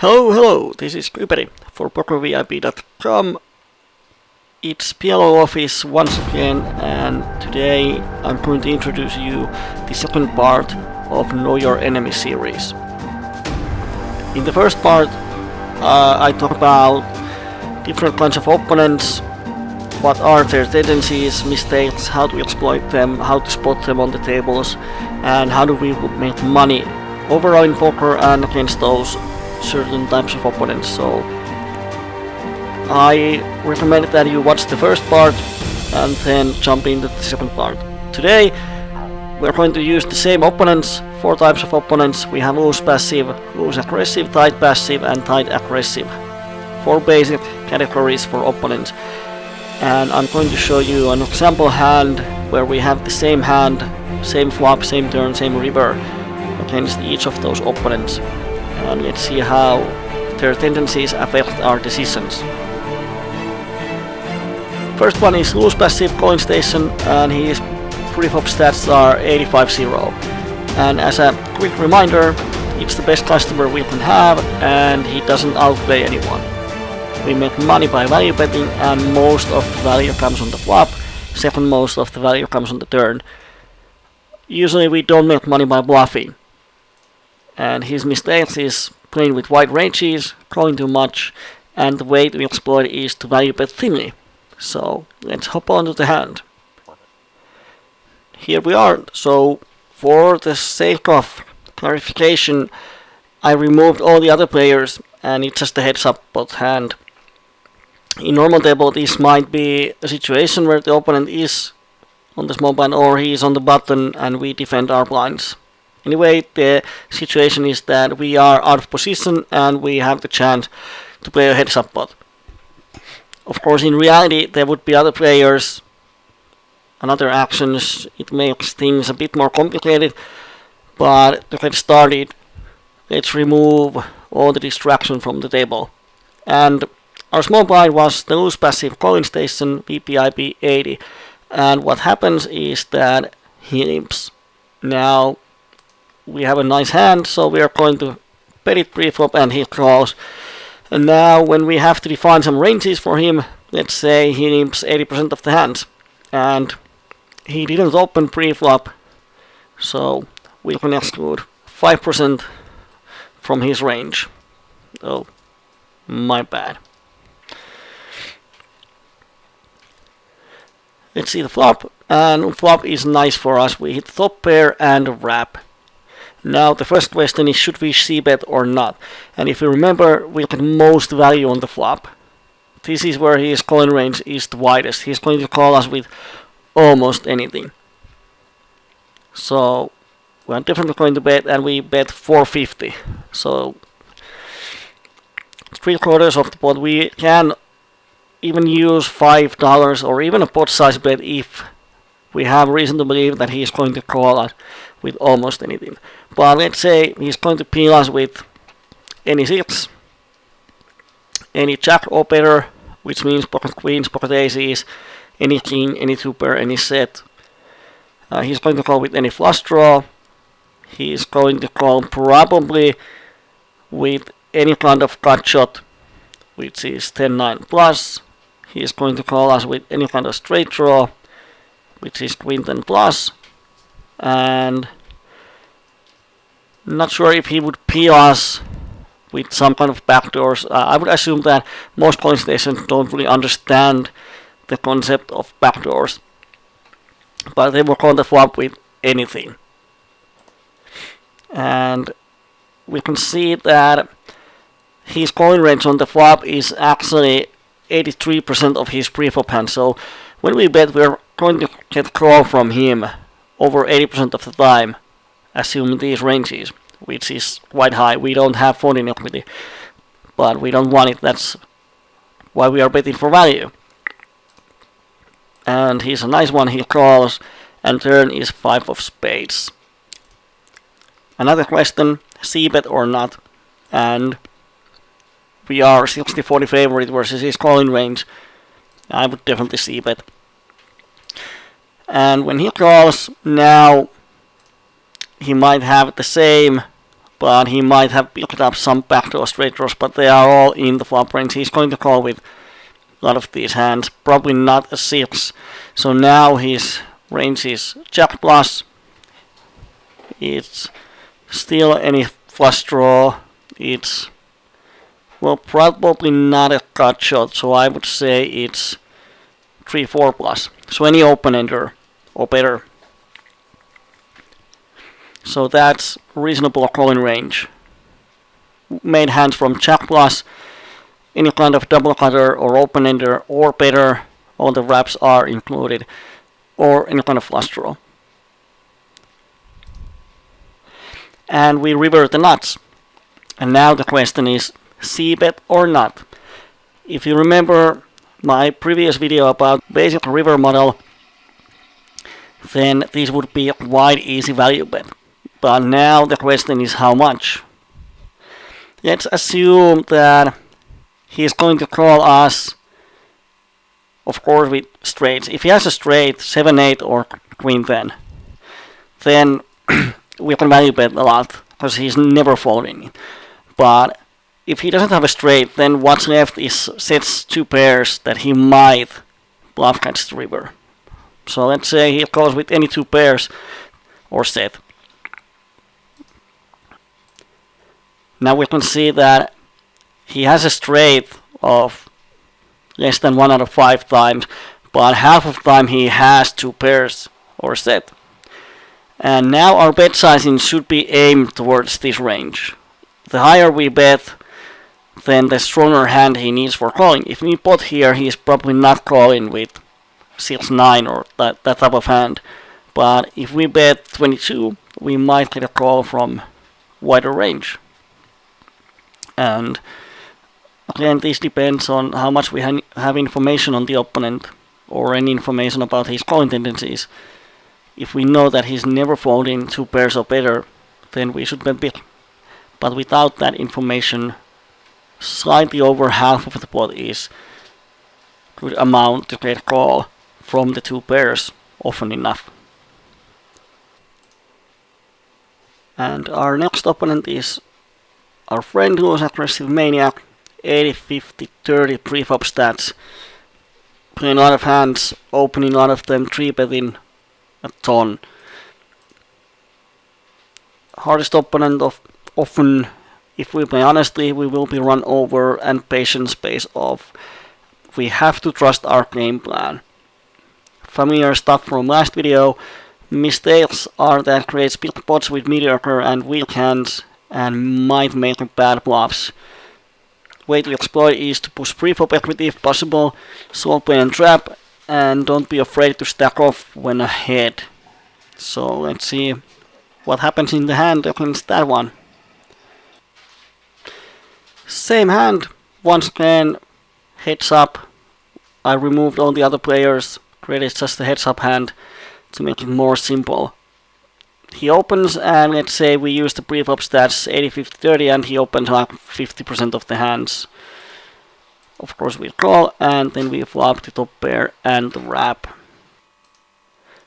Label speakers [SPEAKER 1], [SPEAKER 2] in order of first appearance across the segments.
[SPEAKER 1] Hello, this is Kyyberi for PokerVIP.com. It's PLO office once again, and today I'm going to introduce you the second part of Know Your Enemy series. In the first part, I talk about different kinds of opponents, what are their tendencies, mistakes, how to exploit them, how to spot them on the tables, and how do we make money overall in poker and against those certain types of opponents. So I recommend that you watch the first part and then jump into the second part. Today we're going to use the same opponents, 4 types of opponents. We have loose passive, loose aggressive, tight passive and tight aggressive. 4 basic categories for opponents. And I'm going to show you an example hand where we have the same hand, same flop, same turn, same river against each of those opponents. And let's see how their tendencies affect our decisions. First one is loose passive calling station, and his pre-flop stats are 85-0. And as a quick reminder, it's the best customer we can have, and he doesn't outplay anyone. We make money by value betting, and most of the value comes on the flop. Second most of the value comes on the turn. Usually we don't make money by bluffing. And his mistakes is playing with wide ranges, calling too much, and the way to exploit is to value bet thinly. So let's hop onto the hand. Here we are. So for the sake of clarification, I removed all the other players and it's just a heads up pot hand. In normal table this might be a situation where the opponent is on the small blind or he is on the button and we defend our blinds. Anyway, the situation is that we are out of position and we have the chance to play a heads up pot. Of course, in reality, there would be other players and other actions. It makes things a bit more complicated, but to get started, let's remove all the distraction from the table. And our small blind was the loose passive calling station, VPIP 80. And what happens is that he limps. Now, we have a nice hand, so we are going to bet it pre-flop and he calls. And now when we have to define some ranges for him, let's say he limps 80% of the hands. And he didn't open pre-flop, so we can exclude 5% from his range. Oh, my bad. Let's see the flop, and flop is nice for us. We hit top pair and wrap. Now the first question is, should we c-bet or not? And if you remember, we get most value on the flop. This is where his calling range is the widest. He's going to call us with almost anything. So we're definitely going to bet, and we bet 450. So 3/4 of the pot. We can even use $5 or even a pot size bet if we have reason to believe that he's going to call us with almost anything. But let's say he's going to peel us with any 6, any jack or better, which means pocket queens, pocket aces, any king, any 2-pair, any set. He's going to call with any flush draw. He's going to call probably with any kind of gut shot, which is 10-9 plus. He's going to call us with any kind of straight draw, which is queen 10 plus. And not sure if he would peel us with some kind of backdoors. I would assume that most calling stations don't really understand the concept of backdoors, but they will call the flop with anything. And we can see that his calling range on the flop is actually 83% of his pre-flop hand. So when we bet, we're going to get call from him over 80% of the time, assuming these ranges, which is quite high. We don't have folding equity, but we don't want it. That's why we are betting for value. And he's a nice one. He calls, and turn is 5 of spades. Another question, c-bet or not? And we are 60-40 favorite versus his calling range. I would definitely c-bet. And when he calls, now he might have the same but he might have picked up some backdoor straight draws, but they are all in the flop range. He's going to call with a lot of these hands, probably not a 6. So now his range is Jack plus. It's still any flush draw. It's, well, probably not a cut shot, so I would say it's 3-4 plus. So any open-ender or better. So that's reasonable calling range. Made hands from Jack plus, any kind of double cutter or open-ender or better, all the wraps are included, or any kind of flush draw. And we river the nuts. And now the question is, c-bet or not? If you remember my previous video about basic river model, then this would be a quite easy value bet. But now the question is how much? Let's assume that he's going to call us, of course, with straights. If he has a straight, 7-8 or queen 10, then we can value bet a lot, because he's never folding. But if he doesn't have a straight, then what's left is sets 2 pairs that he might bluff catch the river. So let's say he calls with any 2 pairs or set. Now we can see that he has a straight of less than 1 out of 5 times, but half of the time he has 2 pairs or set. And now our bet sizing should be aimed towards this range. The higher we bet, then the stronger hand he needs for calling. If we pot here, he's probably not calling with 6-9 or that type of hand. But if we bet 22, we might get a call from wider range. And again, this depends on how much we have information on the opponent or any information about his calling tendencies. If we know that he's never folding 2 pairs or better, then we should bet big. But without that information, slightly over half of the pot is good amount to get a call from the 2 pairs often enough. And our next opponent is our friend who is aggressive maniac, 80, 50, 30 preflop stats, playing a lot of hands, opening a lot of them, 3-betting a ton. Hardest opponent of often, if we play honestly, we will be run over and patience pays off. We have to trust our game plan. Familiar stuff from last video. Mistakes are that creates big pots with mediocre and weak hands and might make bad bluffs. Way to exploit is to push preflop equity if possible, small play and trap, and don't be afraid to stack off when ahead. So let's see what happens in the hand against that one. Same hand, once again, heads up. I removed all the other players, created just a heads up hand to make it more simple. He opens, and let's say we use the preflop stats 80, 50, 30, and he opens like 50% of the hands. Of course we call, and then we flop the top pair and the wrap.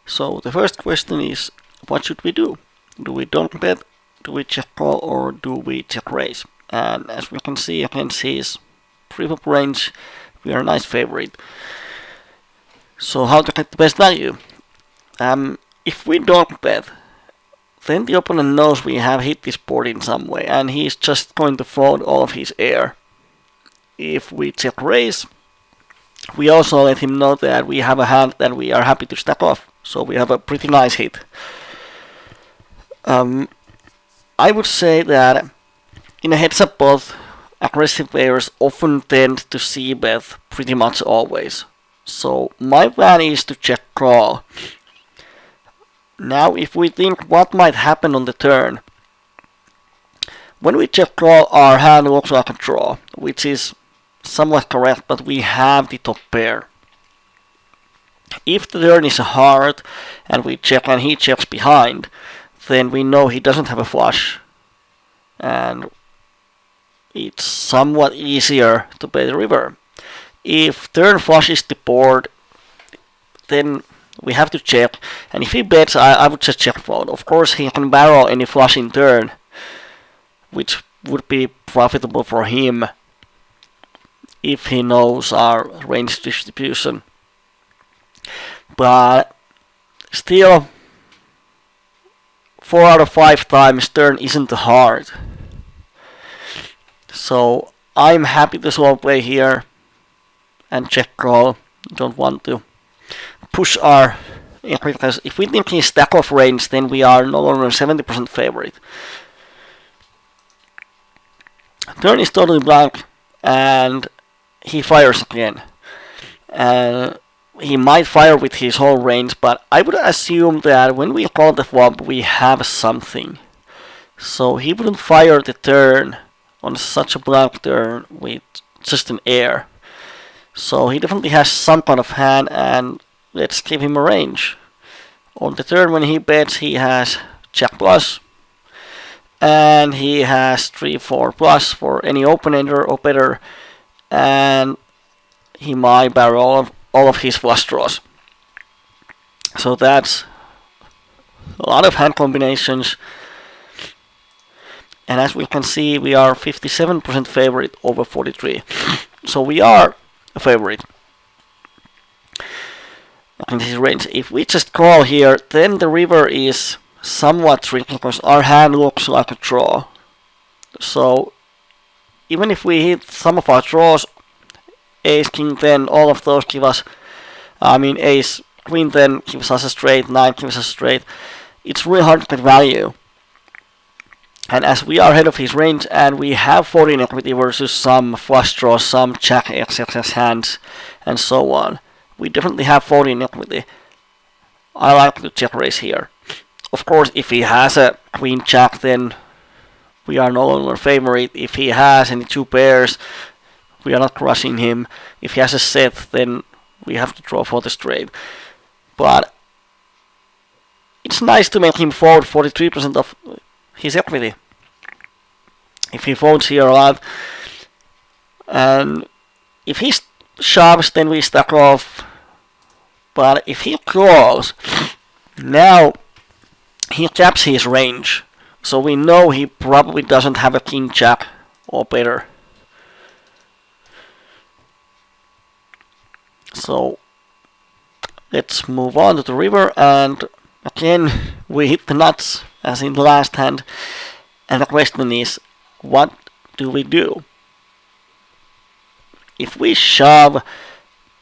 [SPEAKER 1] So the first question is, what should we do? Do we don't bet, do we check call, or do we check raise? And as we can see against his preflop range, we are a nice favorite. So how to get the best value? If we don't bet, then the opponent knows we have hit this board in some way, and he's just going to fold all of his air. If we check raise, we also let him know that we have a hand that we are happy to stack off, so we have a pretty nice hit. I would say that in a heads-up pot, aggressive players often tend to c-bet pretty much always. So my plan is to check call. Now if we think what might happen on the turn, when we check call, our hand looks like a draw, which is somewhat correct, but we have the top pair. If the turn is a heart and we check and he checks behind, then we know he doesn't have a flush, and it's somewhat easier to play the river. If turn flushes the board, then we have to check, and if he bets, I would just check fold. Of course he can barrel any flush in turn, which would be profitable for him if he knows our range distribution. But still, 4 out of 5 times turn isn't hard. So I'm happy to slow play here and check call. Don't want to push our equity, because if we think he's stack off range, then we are no longer 70% favorite. Turn is totally blank, and he fires again. He might fire with his whole range, but I would assume that when we call the flop, we have something. So he wouldn't fire the turn on such a blank turn with just an air. So he definitely has some kind of hand, and let's give him a range. On the turn when he bets, he has Jack plus, and he has 3-4 plus for any open-ender or better, and he might barrel all of his flush draws. So that's a lot of hand combinations, and as we can see, we are 57% favorite over 43. So we are a favorite in his range. If we just call here, then the river is somewhat tricky because our hand looks like a draw. So even if we hit some of our draws, ace, king, 10, all of those give us, ace, queen, 10 gives us a straight, 9 gives us a straight. It's really hard to get value. And as we are ahead of his range and we have 14 equity versus some flush draws, some jack XXS hands, and so on, we definitely have 14 equity. I like to check raise here. Of course, if he has a queen jack, then we are no longer favorite. If he has any two pairs, we are not crushing him. If he has a set, then we have to draw for the straight. But it's nice to make him fold 43% of his equity. If he folds here a lot, and if he shoves, then we stack off. But if he calls, now he caps his range. So we know he probably doesn't have a king jack or better. So let's move on to the river, and again we hit the nuts as in the last hand, and the question is, what do we do? If we shove,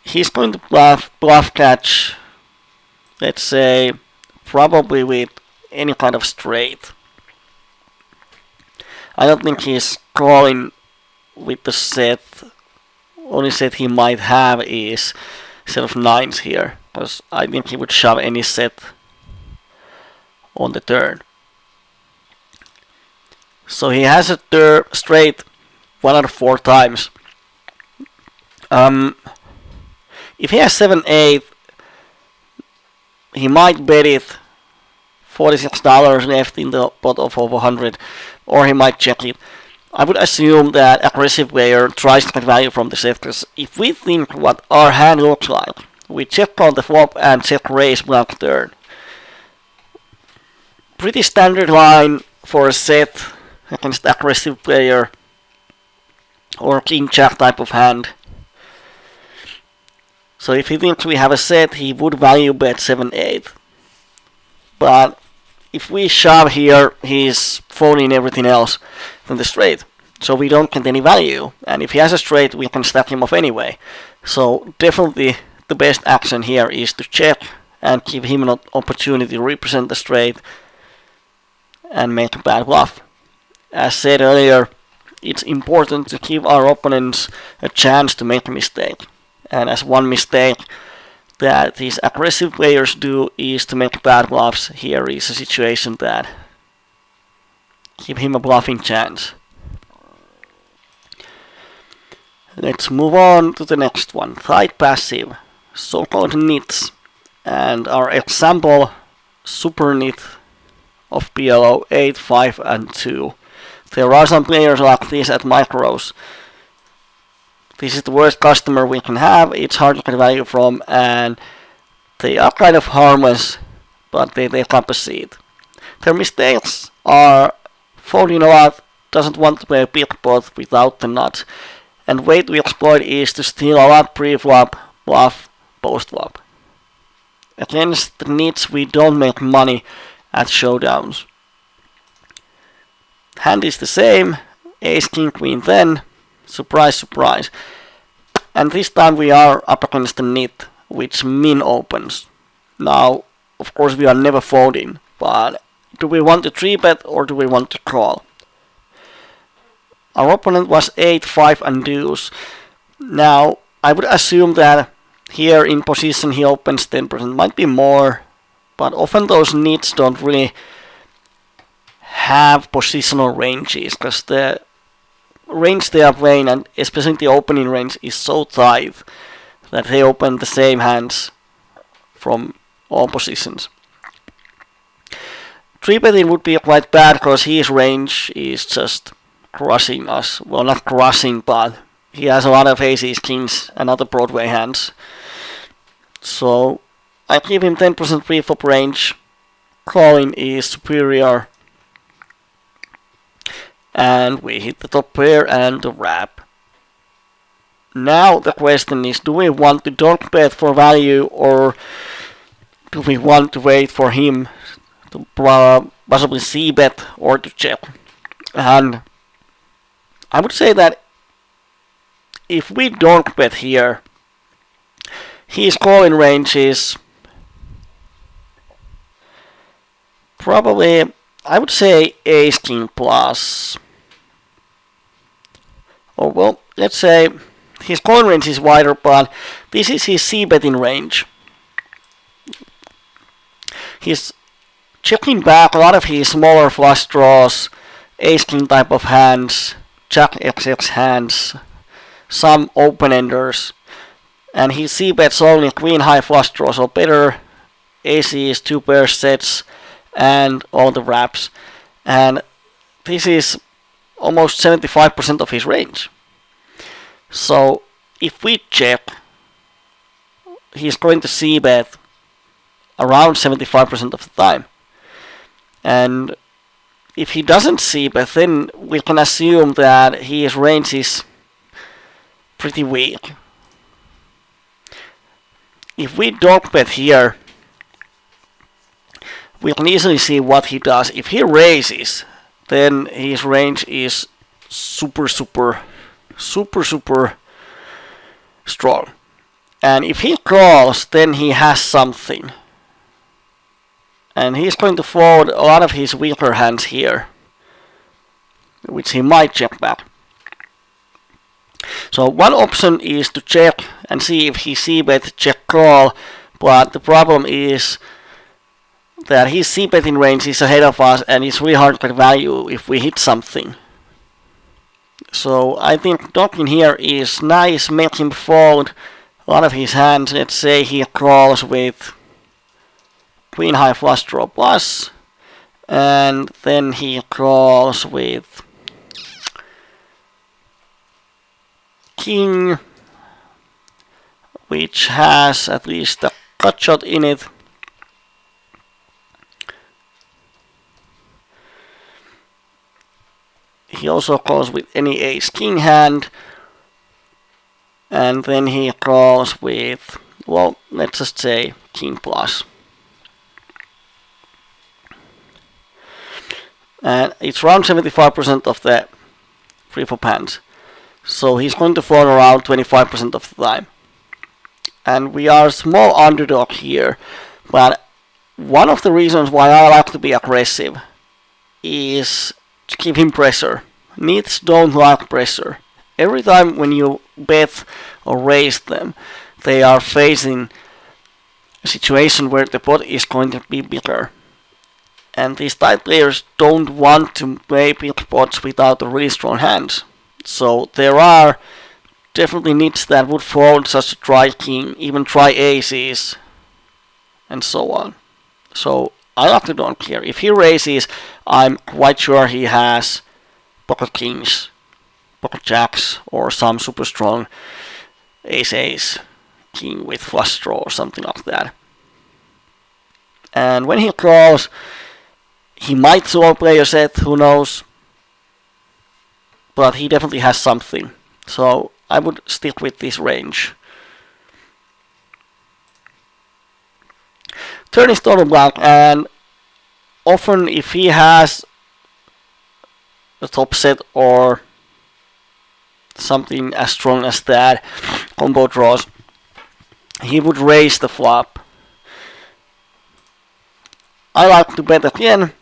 [SPEAKER 1] he's going to bluff catch, let's say, probably with any kind of straight. I don't think he's calling with the set. Only set he might have is set of 9s here, because I think he would shove any set on the turn. So he has a straight 1 out of 4 times. If he has 7-8, he might bet it $46 left in the pot of over 100, or he might check it. I would assume that aggressive player tries to get value from the set, because if we think what our hand looks like, we check on the flop and check raise blank turn. Pretty standard line for a set against aggressive player or king jack type of hand. So if he thinks we have a set, he would value bet 7-8. But if we shove here, he's folding everything else than the straight. So we don't get any value. And if he has a straight, we can stack him off anyway. So definitely the best action here is to check and give him an opportunity to represent the straight and make a bad bluff. As said earlier, it's important to give our opponents a chance to make a mistake. And as one mistake that these aggressive players do is to make bad bluffs, here is a situation that give him a bluffing chance. Let's move on to the next one. Tight passive, so-called nits, and our example super nit of PLO 8, 5, and 2. There are some players like this at micros. This is the worst customer we can have. It's hard to get value from, and they are kind of harmless, but they take up a seat. Their mistakes are folding a lot doesn't want to play a big pot without the nuts. And way to exploit is to steal a lot pre-flop, bluff, post-flop. Against the nits we don't make money at showdowns. Hand is the same, ace, king, queen then, surprise, surprise. And this time we are up against the nit, which min opens. Now, of course we are never folding, but do we want to 3-bet or do we want to call? Our opponent was 8, 5 and deuce. Now, I would assume that here in position he opens 10%, might be more, but often those nits don't really have positional ranges, because the range they are playing, and especially the opening range, is so tight that they open the same hands from all positions. 3-betting would be quite bad because his range is just crushing us. Well, not crushing, but he has a lot of aces, kings and other Broadway hands. So I give him 10% pre-flop range. Calling is superior. And we hit the top pair and the wrap. Now the question is, do we want to donk bet for value or do we want to wait for him to possibly c-bet or to check? And I would say that if we donk bet here, his calling range is probably, I would say, ace king plus. Or well, let's say his calling range is wider, but this is his c-betting range. He's checking back a lot of his smaller flush draws, ace king type of hands, jack XX hands, some open-enders, and he c-bets only queen high flush draws or better, aces, 2 pair sets, and all the wraps. And this is almost 75% of his range. So if we check, he's going to c-bet around 75% of the time. And if he doesn't c-bet, then we can assume that his range is pretty weak. If we donk bet here, we can easily see what he does. If he raises, then his range is super strong. And if he calls, then he has something. And he's going to fold a lot of his weaker hands here, which he might check back. So one option is to check and see if he c-bet check call, but the problem is that his c-betting range is ahead of us and it's really hard to get value if we hit something. So I think donking here is nice, make him fold a lot of his hands. Let's say he calls with queen high flush draw plus, and then he calls with king, which has at least a cut shot in it. He also calls with any ace king hand, and then he calls with, well, let's just say king plus. And it's around 75% of the pre-flop hands. So he's going to fold around 25% of the time. And we are a small underdog here, but one of the reasons why I like to be aggressive is to give him pressure. Nits don't like pressure. Every time when you bet or raise them, they are facing a situation where the pot is going to be bigger. And these tight players don't want to play big pots without a really strong hands. So there are definitely nits that would fold such a try king, even try aces, and so on. So I like to donk here. If he raises, I'm quite sure he has pocket kings, pocket jacks, or some super strong ace king with flush draw or something like that. And when he calls, he might solo play a set, who knows. but he definitely has something. So I would stick with this range. Turn is total black, and often if he has a top set or something as strong as that, combo draws, he would raise the flop. I like to bet again,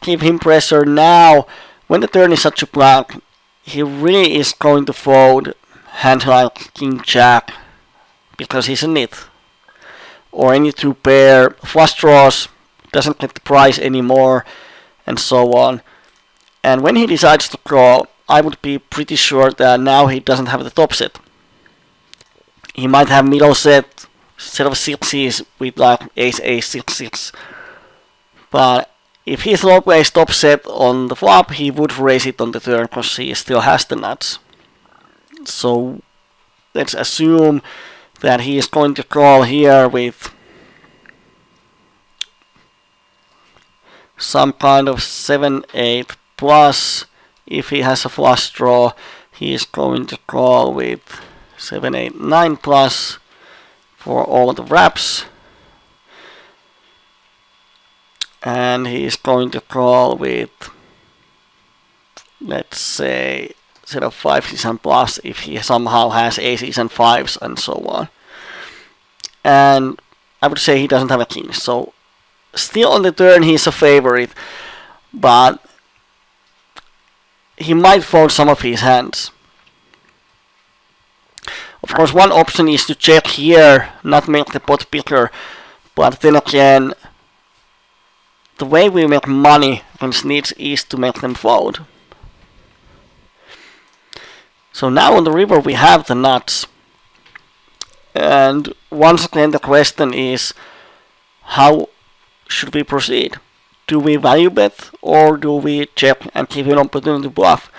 [SPEAKER 1] give him pressure now. When the turn is such a black, he really is going to fold hand like King Jack because he's a nit. Or any two pair, flush draws, doesn't get the price anymore, and so on. And when he decides to call, I would be pretty sure that now he doesn't have the top set. He might have middle set of sixes with like ace, 6, 6. But if he throw plays top set on the flop, he would raise it on the turn because he still has the nuts. So let's assume that he is going to call here with some kind of 7-8 plus. If he has a flush draw, he is going to call with 7-8-9 plus for all the wraps. And he is going to call with, let's say, set of 5s and plus if he somehow has aces and 5s and so on. And I would say he doesn't have a king. So still on the turn he's a favorite, but he might fold some of his hands. Of course, one option is to check here, not make the pot bigger, but then again, the way we make money against nits is to make them fold. So now on the river we have the nuts. And once again the question is, how should we proceed? Do we value bet or do we check and give him an opportunity to bluff?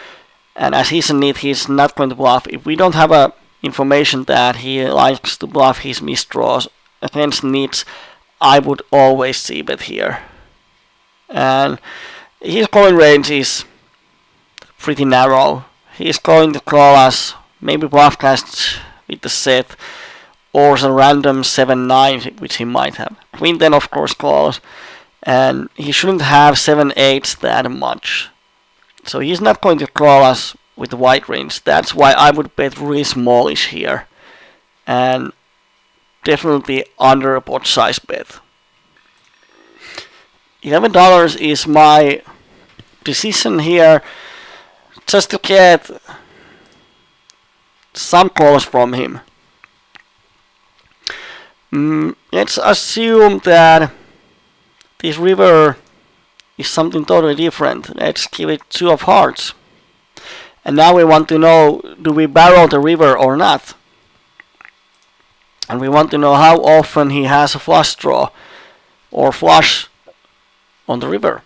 [SPEAKER 1] And as he's a nit, he's not going to bluff. If we don't have a information that he likes to bluff his misdraws against nits, I would always see bet here. And his calling range is pretty narrow. He's going to call us maybe bluff casts with the set or some random 7-9 which he might have. Queen then of course calls, and he shouldn't have 7-8s that much. So he's not going to call us with the wide range. That's why I would bet really smallish here. And definitely under a pot size bet. $11 is my decision here, just to get some calls from him. Let's assume that this river is something totally different. Let's give it 2 of hearts. And now we want to know, do we barrel the river or not? And we want to know how often he has a flush draw or flush on the river.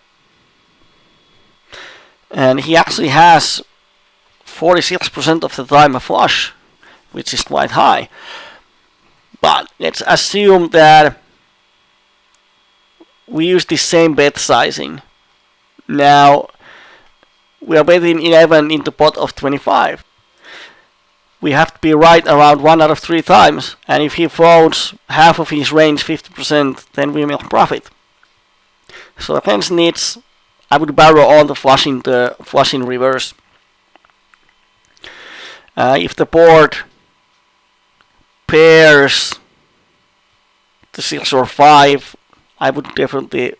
[SPEAKER 1] And he actually has 46% of the time a flush, which is quite high. But let's assume that we use the same bet sizing. Now we are betting 11 in the pot of 25. We have to be right around 1 out of 3 times, and if he folds half of his range, 50%, then we make profit. So against nits, I would barrel all the flushing rivers. If the board pairs the 6 or 5, I would definitely,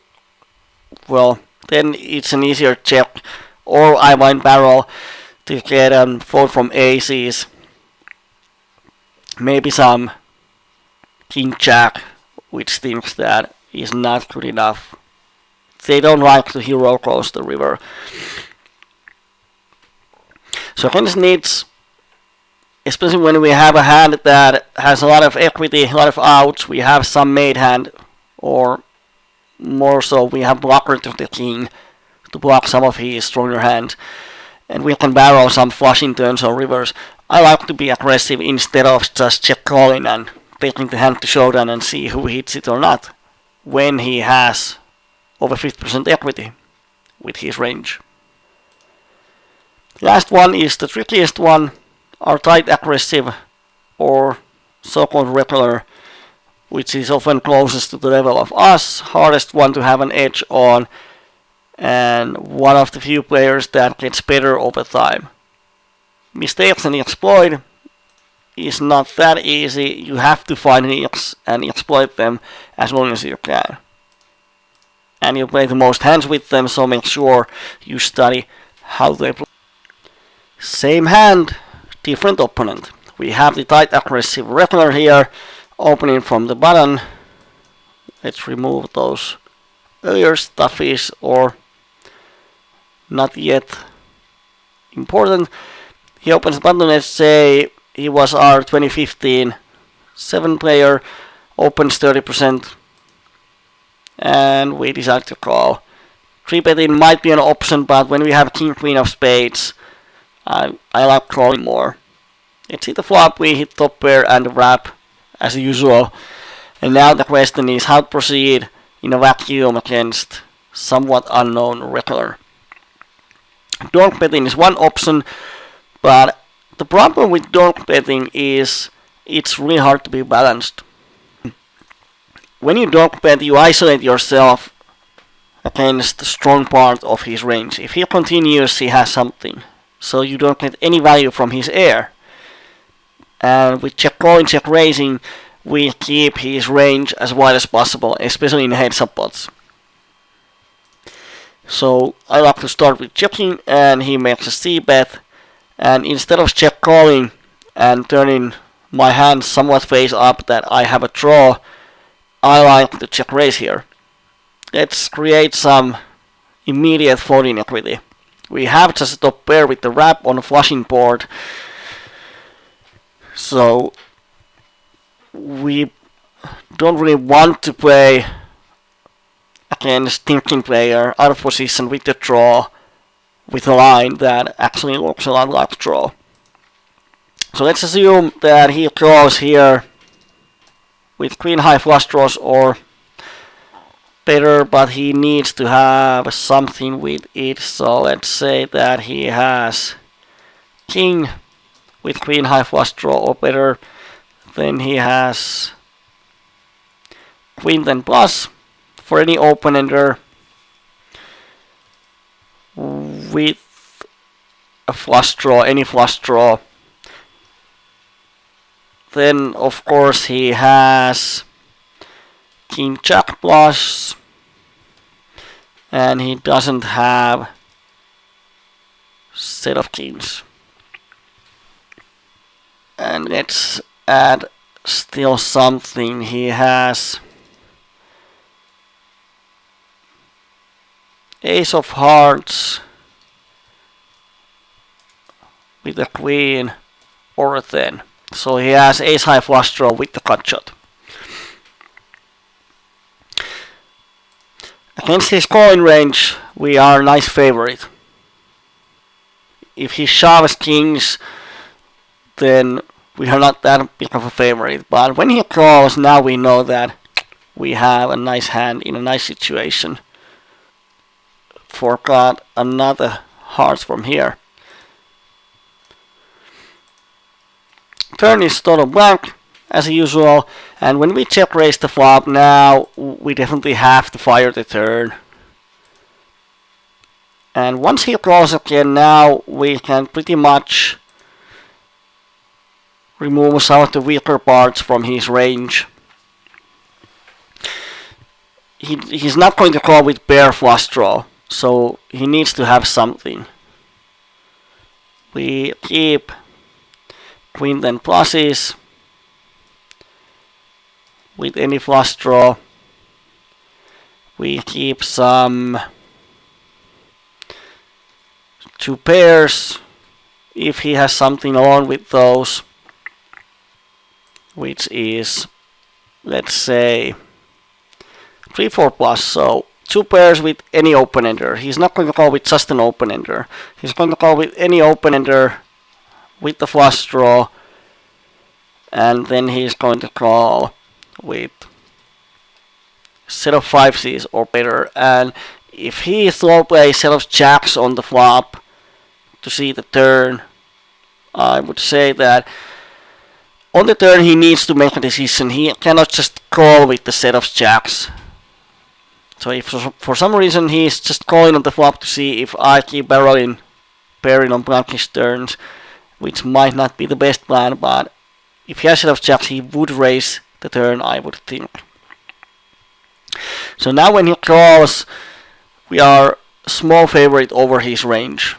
[SPEAKER 1] well, then it's an easier check, or I might barrel to get a fold from aces, maybe some King Jack, which thinks that is not good enough. They don't like to hero close the river. So against nits, especially when we have a hand that has a lot of equity, a lot of outs, we have some made hand, or more so we have blocker to the king to block some of his stronger hands, and we can barrel some flushing turns or rivers. I like to be aggressive instead of just check calling and taking the hand to showdown and see who hits it or not when he has over 50% equity with his range. Last one is the trickiest one, our tight aggressive or so-called regular, which is often closest to the level of us, hardest one to have an edge on, and one of the few players that gets better over time. Mistakes and exploit is not that easy. You have to find nicks and exploit them as long as you can. And you play the most hands with them, so make sure you study how they play. Same hand, different opponent. We have the tight aggressive regular here, opening from the bottom. Let's remove those earlier stuffies or not yet important. He opens the button, let's say he was our 2015 7 player, opens 30%, and we decide to call. 3-betting might be an option, but when we have king queen of spades, I like calling more. Let's hit the flop, we hit top pair and the wrap as usual. And now the question is how to proceed in a vacuum against somewhat unknown regular. Donk betting is one option, but the problem with donk betting is it's really hard to be balanced. When you donk bet, you isolate yourself against the strong part of his range. If he continues, he has something, so you don't get any value from his air. And with check calling, check raising, we keep his range as wide as possible, especially in heads-up pots. So I like to start with checking, and he makes a c-bet, and instead of check calling and turning my hand somewhat face up that I have a draw, I like to check raise here. Let's create some immediate folding equity. We have just a top pair with the wrap on a flushing board, so we don't really want to play against thinking player out of position with the draw with a line that actually looks a lot like draw. So let's assume that he draws here with queen high flush draws or better, but he needs to have something with it. So let's say that he has king with queen high flush draw or better. Then he has queen then plus for any open-ender with a flush draw, any flush draw. Then of course he has king jack plus, and he doesn't have set of kings. And let's add still something. He has ace of hearts with a queen or a 10. So he has ace high flush draw with the cut shot. Against his calling range, we are a nice favorite. If he shoves kings, then we are not that big of a favorite. But when he calls, now we know that we have a nice hand in a nice situation. Forgot another heart from here. Turn is total blank as usual, and when we check raise the flop, now we definitely have to fire the turn. And once he calls again, now we can pretty much remove some of the weaker parts from his range. He's not going to call with bare flush draw, so he needs to have something. We keep queen then pluses with any flush draw. We keep some 2 pairs if he has something along with those, which is, let's say, 3-4 plus. So 2 pairs with any open-ender. He's not going to call with just an open-ender. He's going to call with any open-ender with the flush draw, and then he's going to call with set of 5Cs or better. And if he throw plays set of jacks on the flop to see the turn, I would say that on the turn he needs to make a decision. He cannot just call with the set of jacks. So if for some reason he's just calling on the flop to see if I keep barreling on blackish turns, which might not be the best plan, but if he has a set of jacks he would raise the turn, I would think. So now when he calls, we are small favorite over his range,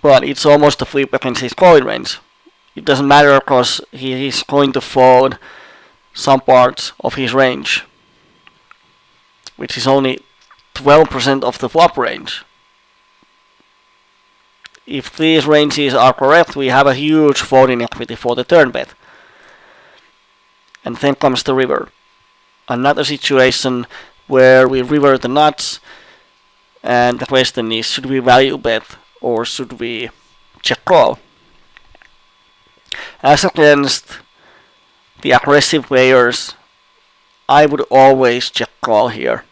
[SPEAKER 1] but it's almost a flip against his calling range. It doesn't matter because he is going to fold some parts of his range, which is only 12% of the flop range. If these ranges are correct, we have a huge folding equity for the turn bet. And then comes the river. Another situation where we river the nuts, and the question is, should we value bet or should we check call? As against the aggressive players, I would always check call here.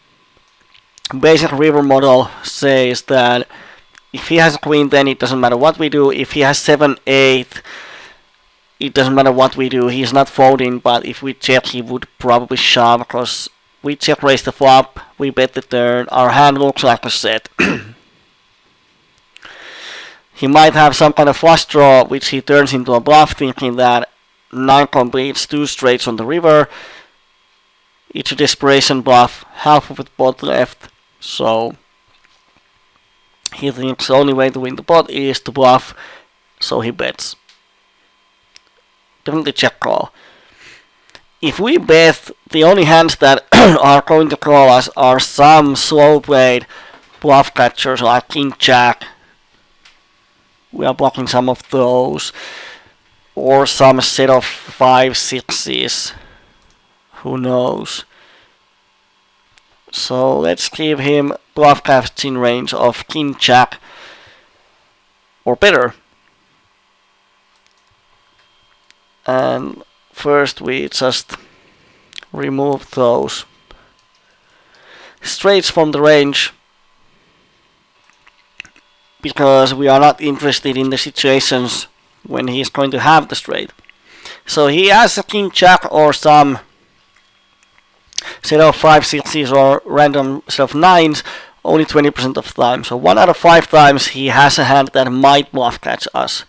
[SPEAKER 1] Basic river model says that if he has a queen, then it doesn't matter what we do. If he has 7-8, it doesn't matter what we do. He's not folding, but if we check, he would probably shove, because we check raise the flop, we bet the turn, our hand looks like a set. He might have some kind of flush draw, which he turns into a bluff, thinking that 9 completes 2 straights on the river. It's a desperation bluff, half of the pot left, so he thinks the only way to win the pot is to bluff, so he bets. Definitely check call. If we bet, the only hands that are going to call us are some slow played bluff catchers like King Jack. We are blocking some of those, or some set of 5-6s. Who knows? So let's give him bluff catching range of King Jack or better. And first we just remove those straights from the range, because we are not interested in the situations when he's going to have the straight. So he has a King Jack or some set of 5-6s or random set of 9s only 20% of the time. So 1 out of 5 times he has a hand that might bluff catch us.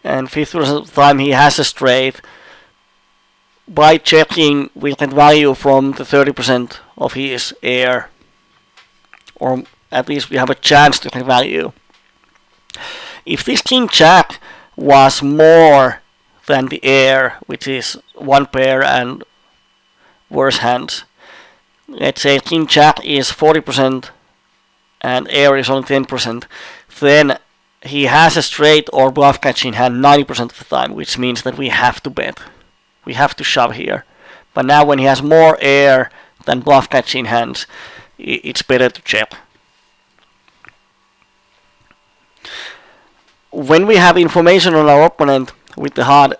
[SPEAKER 1] And 50% of the time he has a straight. By checking, we get value from the 30% of his air. Or at least we have a chance to get value. If this King Jack was more than the air, which is 1 pair and worse hands, let's say King Jack is 40% and air is only 10%, then he has a straight or bluff catching hand 90% of the time, which means that we have to bet. We have to shove here. But now when he has more air than bluff catching hands, it's better to check. When we have information on our opponent with the HUD,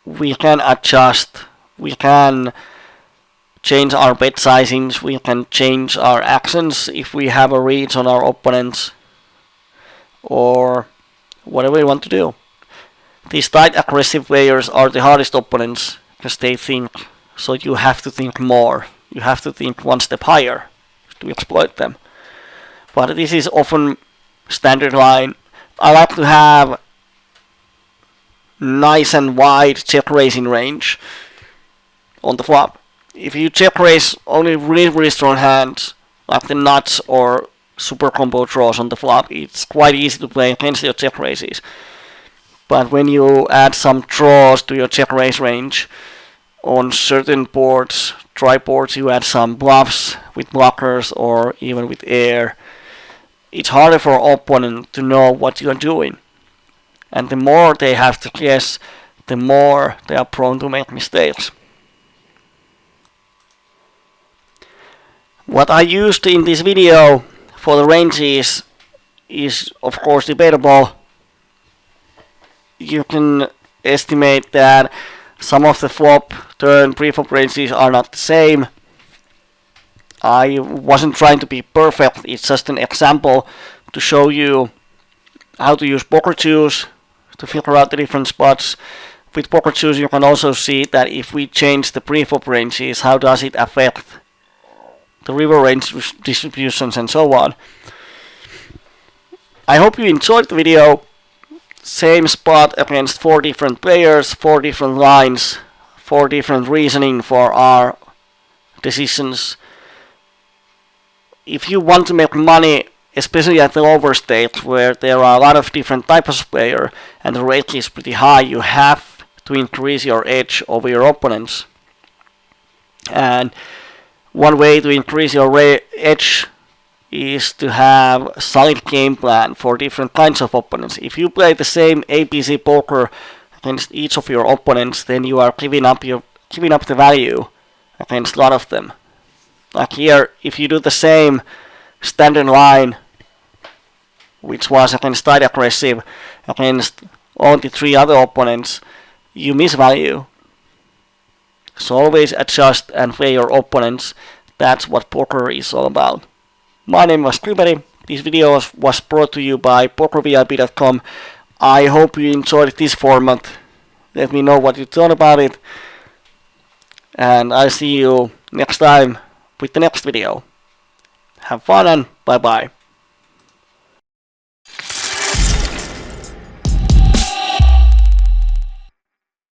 [SPEAKER 1] we can adjust, we can change our bet sizings, we can change our actions if we have a read on our opponents, or whatever we want to do. These tight aggressive players are the hardest opponents because they think, so you have to think more. You have to think one step higher to exploit them. But this is often standard line. I like to have nice and wide check raising range on the flop. If you check raise only really strong hands like the nuts or super combo draws on the flop, it's quite easy to play against your check raises. But when you add some draws to your check raise range, on certain boards, try boards, you add some bluffs with blockers or even with air, it's harder for an opponent to know what you are doing. And the more they have to guess, the more they are prone to make mistakes. What I used in this video for the ranges is of course debatable. You can estimate that some of the flop, turn, pre-flop ranges are not the same. I wasn't trying to be perfect. It's just an example to show you how to use poker choose to figure out the different spots. With poker choose, you can also see that if we change the preflop ranges, how does it affect the river range distributions and so on. I hope you enjoyed the video. Same spot against 4 different players, 4 different lines, 4 different reasoning for our decisions. If you want to make money, especially at the lower stage where there are a lot of different types of player and the rate is pretty high, you have to increase your edge over your opponents. And one way to increase your edge is to have a solid game plan for different kinds of opponents. If you play the same ABC poker against each of your opponents, then you are giving up the value against a lot of them. Like here, if you do the same standard line, which was against tight aggressive, against all the 3 other opponents, you miss value. So always adjust and play your opponents. That's what poker is all about. My name was Kyyberi. This video was brought to you by PokerVIP.com. I hope you enjoyed this format. Let me know what you thought about it. And I'll see you next time with the next video. Have fun and bye bye.